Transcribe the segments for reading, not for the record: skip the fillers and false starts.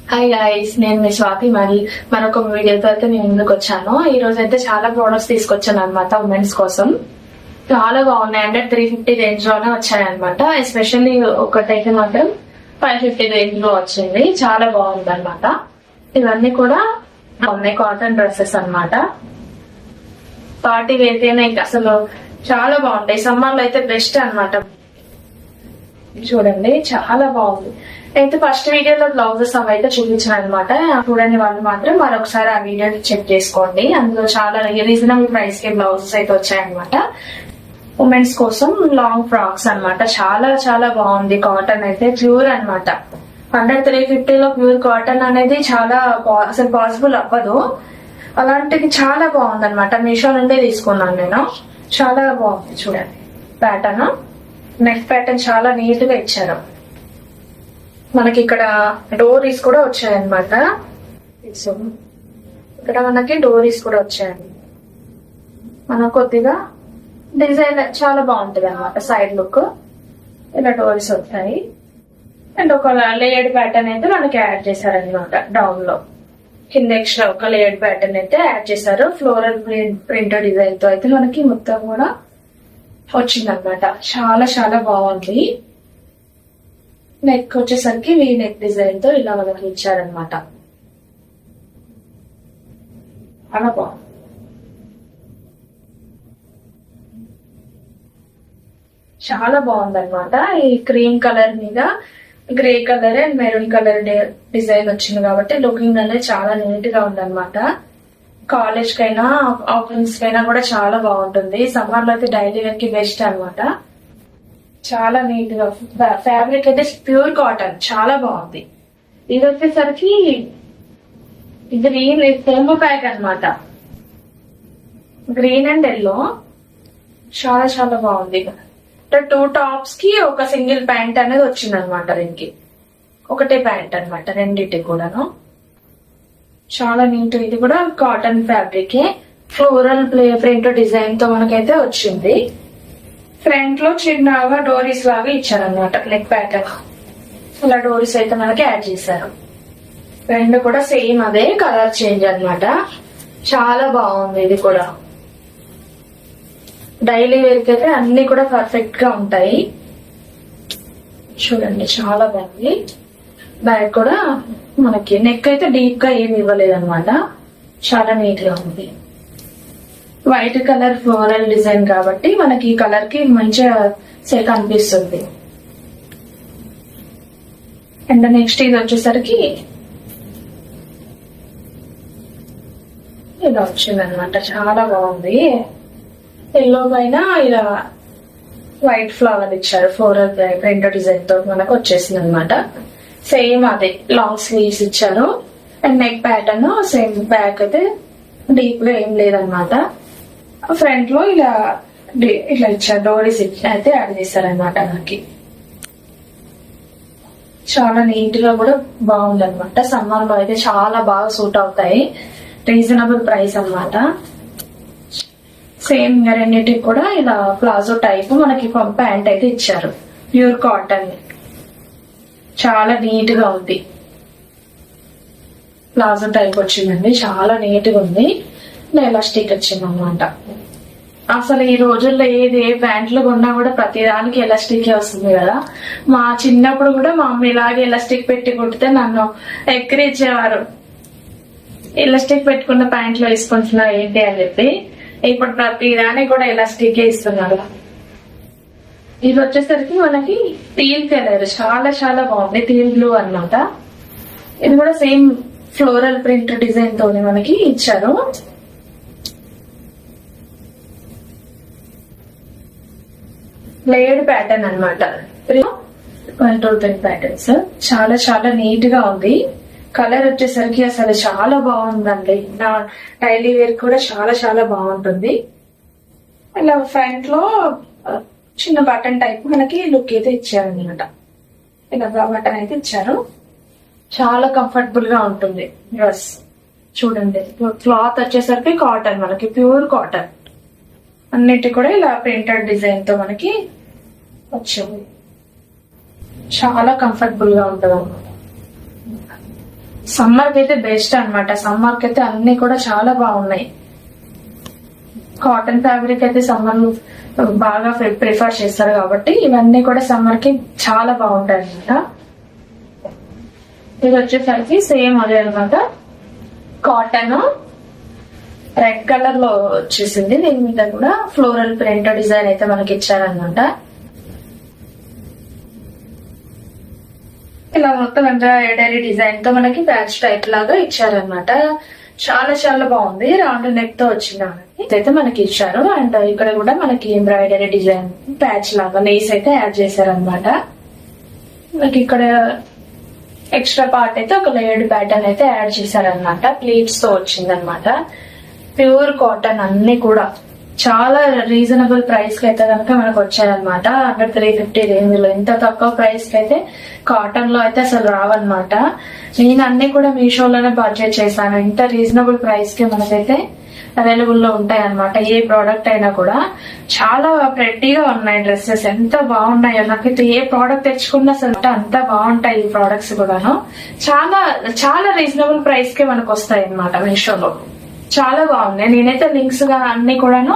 Hi guys, నేను మీ స్వాతి. మరొక వీడియోతో అయితే నేను ముందుకు వచ్చాను. ఈ రోజు అయితే చాలా ప్రోడక్ట్స్ తీసుకొచ్చాను అనమాట ఉమెన్స్ కోసం. చాలా బాగున్నాయి. అంటే 350 రేంజ్ లోనే వచ్చాయి అనమాట. ఎస్పెషల్లీ ఒకటైతే మాత్రం 550 రేంజ్ లో వచ్చింది. చాలా బాగుంది అనమాట. ఇవన్నీ కూడా ఉన్నాయి కాటన్ డ్రెస్సెస్ అనమాట. పార్టీ వేర్ అసలు చాలా బాగుంటాయి. సమ్మర్ లో అయితే బెస్ట్ అనమాట. చూడండి చాలా బాగుంది. అయితే ఫస్ట్ వీడియోలో బ్లౌజెస్ అవి అయితే చూపించాను అనమాట. చూడండి వాళ్ళు మాత్రం మరొకసారి ఆ వీడియో చెక్ చేసుకోండి. అందులో చాలా రీజనబుల్ ప్రైస్ కి బ్లౌజెస్ అయితే వచ్చాయన్నమాట. ఉమెన్స్ కోసం లాంగ్ ఫ్రాక్స్ అన్నమాట. చాలా చాలా బాగుంది. కాటన్ అయితే ప్యూర్ అనమాట. 350 లో ప్యూర్ కాటన్ అనేది చాలా అసలు పాసిబుల్ అవ్వదు. అలాంటిది చాలా బాగుంది అనమాట. మీషో నుండే తీసుకున్నాను నేను. చాలా బాగుంది. చూడండి ప్యాటర్న్, నెక్ ప్యాటర్న్ చాలా నీట్ గా ఇచ్చారు. మనకి ఇక్కడ డోరీస్ కూడా వచ్చాయన్నమాట. ఇక్కడ మనకి డోరీస్ కూడా వచ్చాయండి. మనకు కొద్దిగా డిజైన్ చాలా బాగుంటది అనమాట. సైడ్ లుక్ ఇలా డోరీస్ వచ్చాయి. అండ్ ఒక లేయర్డ్ ప్యాటర్న్ అయితే మనకి యాడ్ చేశారనమాట. డౌన్ లో కింద ఎక్స్ట్రా ఒక లేయర్డ్ ప్యాటర్న్ అయితే యాడ్ చేశారు. ఫ్లోరల్ ప్రింట్ డిజైన్ తో అయితే మనకి మొత్తం కూడా వచ్చిందనమాట. చాలా చాలా బాగుంది. నెక్ వచ్చేసరికి వీ నెక్ డిజైన్ తో ఇలా మనకి ఇచ్చారనమాట. చాలా బాగుంది. చాలా బాగుంది అనమాట. ఈ క్రీమ్ కలర్ మీద grey colour and maroon colour design వచ్చింది కాబట్టి లుకింగ్ అనేది చాలా నీట్ గా ఉంది అనమాట. కాలేజ్ కైనా ఆఫీస్ కైనా కూడా చాలా బాగుంటుంది. సమ్మర్ లో అయితే డైలీ వేర్ కి బెస్ట్ అనమాట. చాలా నీట్ గా ఫ్యాబ్రిక్ అయితే ప్యూర్ కాటన్ చాలా బాగుంది. ఇది వచ్చేసరికి గ్రీన్ కోంబో ప్యాక్ అనమాట. గ్రీన్ అండ్ ఎల్లో చాలా చాలా బాగుంది. 2 టాప్స్ కి ఒక సింగిల్ ప్యాంట్ అనేది వచ్చింది అనమాట. దీనికి ఒకటే ప్యాంట్ అనమాట రెండింటికి కూడాను. చాలా నీట్. ఇది కూడా cotton fabric, floral print design తో మనకైతే వచ్చింది. ఫ్రంట్ లో చిన్నగా డోరీస్ లాగా ఇచ్చారనమాట. నెక్ ప్యాటర్న్ ఇలా డోరీస్ అయితే మనకి యాడ్ చేశారు. రెండు కూడా సేమ్ అదే కలర్ చేంజ్ అనమాట. చాలా బాగుంది. ఇది కూడా డైలీ వేర్ కి అయితే అన్ని కూడా పర్ఫెక్ట్ గా ఉంటాయి. చూడండి చాలా బాగుంది. బ్యాక్ కూడా మనకి నెక్ అయితే డీప్ గా ఏమి ఇవ్వలేదు అనమాట. చాలా నీట్ గా ఉంది. వైట్ కలర్ ఫ్లోరల్ డిజైన్ కాబట్టి మనకి ఈ కలర్ కి మంచిగా కనిపిస్తుంది. అండ్ నెక్స్ట్ ఇది వచ్చేసరికి ఇలా వచ్చింది అనమాట. చాలా బాగుంది. ఎల్లో పైన ఇలా వైట్ ఫ్లవర్ ఇచ్చారు. ఫ్లోరల్ ప్రింట్ డిజైన్ తో మనకు వచ్చేసింది అనమాట. సేమ్ అదే లాంగ్ స్లీవ్స్ ఇచ్చారు. And neck pattern same. Back అయితే డీప్ గా ఏం లేదనమాట. ఫ్రంట్ లో ఇలా ఇట్లా ఇచ్చారు. డోరీస్ అయితే యాడ్ చేశారనమాట. మనకి చాలా నీట్ గా కూడా బాగుంది అనమాట. సమ్మర్ లో అయితే చాలా బాగా సూట్ అవుతాయి. రీజనబుల్ ప్రైస్ అనమాట. సేమ్ రెండింటికి కూడా ఇలా ప్లాజో టైప్ మనకి ప్యాంట్ అయితే ఇచ్చారు. ప్యూర్ కాటన్ చాలా నీట్ గా ఉంది. ప్లాజో టైప్ వచ్చిందండి. చాలా నీట్ గా ఉంది. ఎలాస్టిక్ వచ్చింది అనమాట. అసలు ఈ రోజుల్లో ఏ ప్యాంట్లు కొన్నా కూడా ప్రతి దానికి ఎలాస్టిక్ వస్తుంది కదా. మా చిన్నప్పుడు కూడా మా అమ్మ ఇలాగే ఎలాస్టిక్ పెట్టి కుట్టితే నన్ను ఎక్కిరిచ్చేవారు. ఎలాస్టిక్ పెట్టుకున్న ప్యాంట్లు వేసుకుంటున్నారు ఏంటి అని చెప్పి. ఇప్పుడు ప్రతి దానికి కూడా ఎలాస్టిక్ ఇస్తున్నారు. ఇది వచ్చేసరికి మనకి టీల్ కలర్ చాలా చాలా బాగుంది. టీల్ బ్లూ అన్నమాట. ఇది కూడా సేమ్ ఫ్లోరల్ ప్రింట్ డిజైన్ తోనే మనకి ఇచ్చారు. లేయర్డ్ ప్యాటర్న్ అనమాట. కంట్రోల్ ప్రింట్ ప్యాటర్న్స్ చాలా చాలా నీట్ గా ఉంది. కలర్ వచ్చేసరికి అసలు చాలా బాగుందండి. నా డైలీ వేర్ కూడా చాలా చాలా బాగుంటుంది. ఇలా ఫ్రంట్ లో చిన్న బటన్ టైప్ మనకి లుక్ అయితే ఇచ్చారనమాట. ఇలా బటన్ అయితే ఇచ్చారు. చాలా కంఫర్టబుల్ గా ఉంటుంది డ్రెస్. చూడండి క్లాత్ వచ్చేసరికి కాటన్, మనకి ప్యూర్ కాటన్. అన్నిటి కూడా ఇలా ప్రింటెడ్ డిజైన్ తో మనకి వచ్చింది. చాలా కంఫర్టబుల్ గా ఉంటుంది అన్నమాట. సమ్మర్ కి అయితే బెస్ట్ అన్నమాట. సమ్మర్ కి అయితే అన్ని కూడా చాలా బాగున్నాయి. కాటన్ ఫ్యాబ్రిక్ అయితే సమ్మర్ బాగా ప్రిఫర్ చేస్తారు కాబట్టి ఇవన్నీ కూడా సమ్మర్ కి చాలా బాగుంటాయి అనమాట. ఇది వచ్చేసరికి సేమ్ అదే అనమాట, కాటన్ రెడ్ కలర్ లో వచ్చేసింది. దీని మీద కూడా ఫ్లోరల్ ప్రింట్ డిజైన్ అయితే మనకి ఇచ్చారనమాట. ఇలా మొత్తం ఎంబ్రాయిడరీ డిజైన్ తో మనకి ప్యాచ్ టైప్ లాగా ఇచ్చారనమాట. చాలా చాలా బాగుంది. రౌండ్ నెక్ తో వచ్చింది అయితే మనకి ఇచ్చారు. అండ్ ఇక్కడ కూడా మనకి ఎంబ్రాయిడరీ డిజైన్ ప్యాచ్ లాగా లేస్ అయితే యాడ్ చేశారనమాట. మనకి ఇక్కడ ఎక్స్ట్రా పార్ట్ అయితే ఒక లేయర్డ్ ప్యాటర్న్ అయితే యాడ్ చేశారనమాట. ప్లీట్స్ తో వచ్చింది అనమాట. ప్యూర్ కాటన్ అన్ని కూడా చాలా రీజనబుల్ ప్రైస్ కి అయితే కనుక మనకు వచ్చాయన్నమాట. అండర్ 350 రేంజ్ లో ఇంత తక్కువ ప్రైస్ కి అయితే కాటన్ లో అయితే అసలు రావన్నమాట. నేను అన్ని కూడా మీషోలోనే పర్చేజ్ చేశాను. ఇంత రీజనబుల్ ప్రైస్ కి మనకైతే అవైలబుల్ లో ఉంటాయి అనమాట. ఏ ప్రోడక్ట్ అయినా కూడా చాలా ప్రెట్టీగా ఉన్నాయి డ్రెస్సెస్, ఎంత బాగున్నాయో. నాకైతే ఏ ప్రోడక్ట్ తెచ్చుకున్నా అసలు అంత బాగుంటాయి ఈ ప్రోడక్ట్స్ కూడాను. చాలా చాలా రీజనబుల్ ప్రైస్ కి మనకు వస్తాయి అనమాట మీషోలో. చాలా బాగున్నాయి. నేనైతే లింక్స్ గా అన్ని కూడాను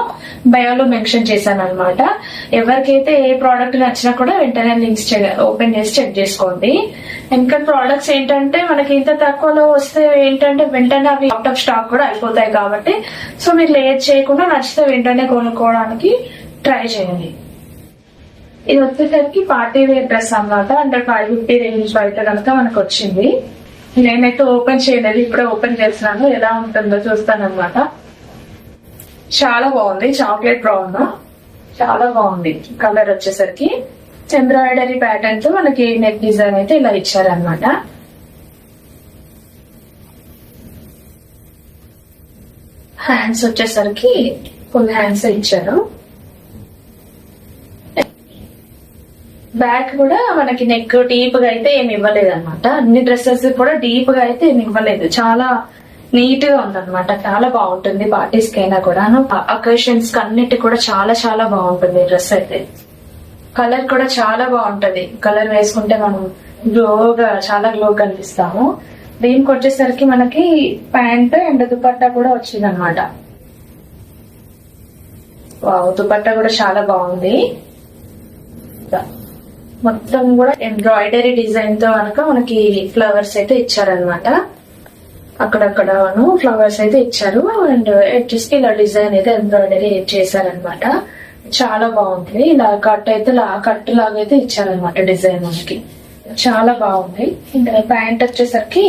బయోలో మెన్షన్ చేశాను అనమాట. ఎవరికైతే ఏ ప్రోడక్ట్ నచ్చినా కూడా వెంటనే లింక్స్ ఓపెన్ చేసి చెక్ చేసుకోండి. ఇంకా ప్రోడక్ట్స్ ఏంటంటే మనకి ఇంత తక్కువలో వస్తే ఏంటంటే వెంటనే అవి అవుట్ ఆఫ్ స్టాక్ కూడా అయిపోతాయి కాబట్టి సో మీరు లేట్ చేయకుండా నచ్చితే వెంటనే కొనుక్కోవడానికి ట్రై చేయండి. ఇది వచ్చేసరికి పార్టీ వేర్ డ్రెస్ అన్నమాట. అంటే 550 రేంజ్ లో అయితే కనుక మనకు వచ్చింది. నేనైతే ఓపెన్ చేయలేదు, ఇప్పుడే ఓపెన్ చేస్తున్నాను. ఎలా ఉంటుందో చూస్తాను అనమాట. చాలా బాగుంది. చాక్లెట్ బ్రౌన్ చాలా బాగుంది. కలర్ వచ్చేసరికి ఎంబ్రాయిడరీ ప్యాటర్న్ తో మనకి నెక్ డిజైన్ అయితే ఇలా ఇచ్చారనమాట. హ్యాండ్స్ వచ్చేసరికి ఫుల్ హ్యాండ్స్ ఇచ్చారు. బ్యాక్ కూడా మనకి నెక్ డీప్ గా అయితే ఏమి ఇవ్వలేదు అనమాట. అన్ని డ్రెస్సెస్ కూడా డీప్ గా అయితే ఏమి ఇవ్వలేదు. చాలా నీట్ గా ఉందన్నమాట. చాలా బాగుంటుంది పార్టీస్ కైనా కూడా, అకేషన్స్ కి అన్నిటి కూడా చాలా చాలా బాగుంటుంది డ్రెస్ అయితే. కలర్ కూడా చాలా బాగుంటది. కలర్ వేసుకుంటే మనం గ్లోగా చాలా గ్లోగా కనిపిస్తాము. దీనికి వచ్చేసరికి మనకి ప్యాంట్ అండ్ దుపట్టా కూడా వచ్చింది అనమాట. దుపట్టా కూడా చాలా బాగుంది. మొత్తం కూడా ఎంబ్రాయిడరీ డిజైన్ తో కనుక మనకి ఫ్లవర్స్ అయితే ఇచ్చారనమాట. అక్కడక్కడను ఫ్లవర్స్ అయితే ఇచ్చారు. అండ్ ఎడ్జెస్ కి ఇలా డిజైన్ అయితే ఎంబ్రాయిడరీ చేశారనమాట. చాలా బాగుంది. ఇలా కట్ అయితే కట్ లాగా అయితే ఇచ్చారనమాట డిజైన్ మనకి. చాలా బాగుంది. ఇంకా ప్యాంట్ వచ్చేసరికి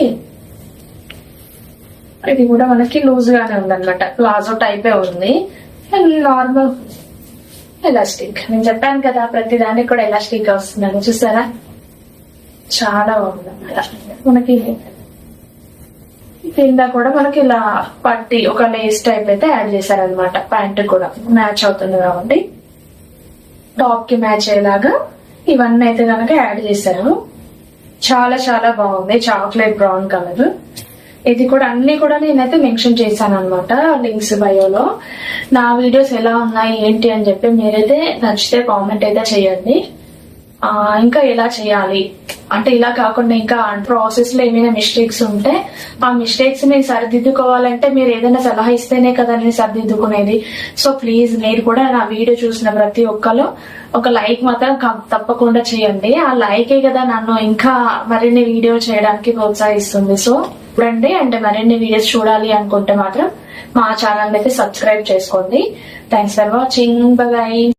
ఇది కూడా మనకి లూజ్ గానే ఉందన్నమాట. ప్లాజో టైపే ఉంది. And normal elastic. నేను చెప్పాను కదా ప్రతి దానికి కూడా ఎలాస్టిక్ వస్తుందని, చూసారా చాలా బాగుంది అన్నమాట. మనకి కింద కూడా మనకి ఇలా పట్టి ఒక లేస్ టైప్ అయితే యాడ్ చేశారనమాట. ప్యాంట్ కూడా మ్యాచ్ అవుతుంది కాబట్టి టాప్ కి మ్యాచ్ అయ్యేలాగా ఇవన్నీ అయితే కనుక యాడ్ చేశారు. చాలా చాలా బాగుంది. Chocolate brown colour. ఇది కూడా అన్ని కూడా నేనైతే మెన్షన్ చేశాను అనమాట లింక్స్ బయోలో. నా వీడియోస్ ఎలా ఉన్నాయి ఏంటి అని చెప్పి మీరైతే నచ్చితే కామెంట్ అయితే చేయండి. ఇంకా ఎలా చేయాలి అంటే ఇలా కాకుండా ఇంకా ప్రాసెస్ లో ఏమైనా మిస్టేక్స్ ఉంటే ఆ మిస్టేక్స్ ని సరిదిద్దుకోవాలంటే మీరు ఏదైనా సలహా ఇస్తేనే కదా నేను సరిదిద్దుకునేది. సో ప్లీజ్ మీరు కూడా నా వీడియో చూసిన ప్రతి ఒక్కరు ఒక లైక్ మాత్రం తప్పకుండా చేయండి. ఆ లైకే కదా నన్ను ఇంకా మరిన్ని వీడియో చేయడానికి ప్రోత్సహిస్తుంది. సో చూడండి. అంటే మరిన్ని వీడియోస్ చూడాలి అనుకుంటే మాత్రం మా ఛానల్ అయితే సబ్స్క్రైబ్ చేసుకోండి. Thanks for watching. బై.